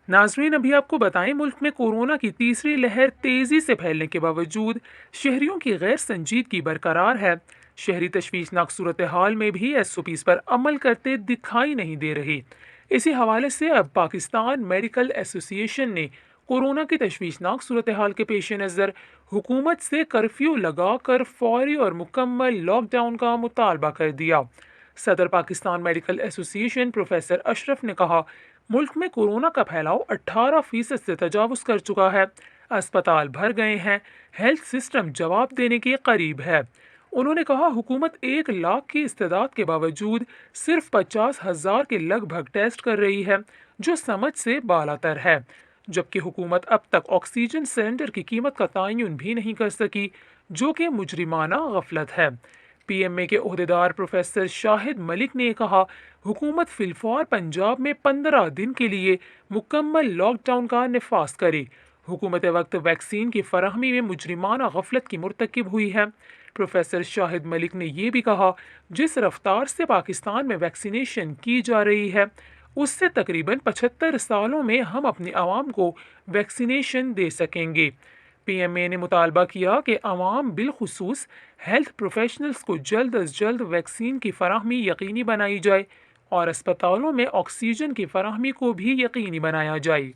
ناظرین، ابھی آپ کو بتائیں، ملک میں کورونا کی تیسری لہر تیزی سے پھیلنے کے باوجود شہریوں کی غیر سنجیدگی برقرار ہے۔ شہری تشویشناک صورتحال میں بھی ایس او پیز پر عمل کرتے دکھائی نہیں دے رہے۔ اسی حوالے سے اب پاکستان میڈیکل ایسوسی ایشن نے کورونا کی تشویشناک صورتحال کے پیش نظر حکومت سے کرفیو لگا کر فوری اور مکمل لاک ڈاؤن کا مطالبہ کر دیا۔ صدر پاکستان میڈیکل ایسوسی ایشن پروفیسر اشرف نے کہا، ملک میں کورونا کا پھیلاؤ 18% سے تجاوز کر چکا ہے، اسپتال بھر گئے ہیں، ہیلتھ سسٹم جواب دینے کے قریب ہے۔ انہوں نے کہا، حکومت 1 لاکھ کی استعداد کے باوجود صرف 50,000 کے لگ بھگ ٹیسٹ کر رہی ہے، جو سمجھ سے بالاتر ہے، جبکہ حکومت اب تک آکسیجن سلنڈر کی قیمت کا تعین بھی نہیں کر سکی، جو کہ مجرمانہ غفلت ہے۔ پی ایم اے کے عہدیدار پروفیسر شاہد ملک نے کہا، حکومت فی الفور پنجاب میں 15 دن کے لیے مکمل لاک ڈاؤن کا نفاذ کرے۔ حکومت وقت ویکسین کی فراہمی میں مجرمانہ غفلت کی مرتکب ہوئی ہے۔ پروفیسر شاہد ملک نے یہ بھی کہا، جس رفتار سے پاکستان میں ویکسینیشن کی جا رہی ہے، اس سے تقریباً 75 سالوں میں ہم اپنی عوام کو ویکسینیشن دے سکیں گے۔ پی ایم اے نے مطالبہ کیا کہ عوام بالخصوص ہیلتھ پروفیشنلز کو جلد از جلد ویکسین کی فراہمی یقینی بنائی جائے اور اسپتالوں میں آکسیجن کی فراہمی کو بھی یقینی بنایا جائے۔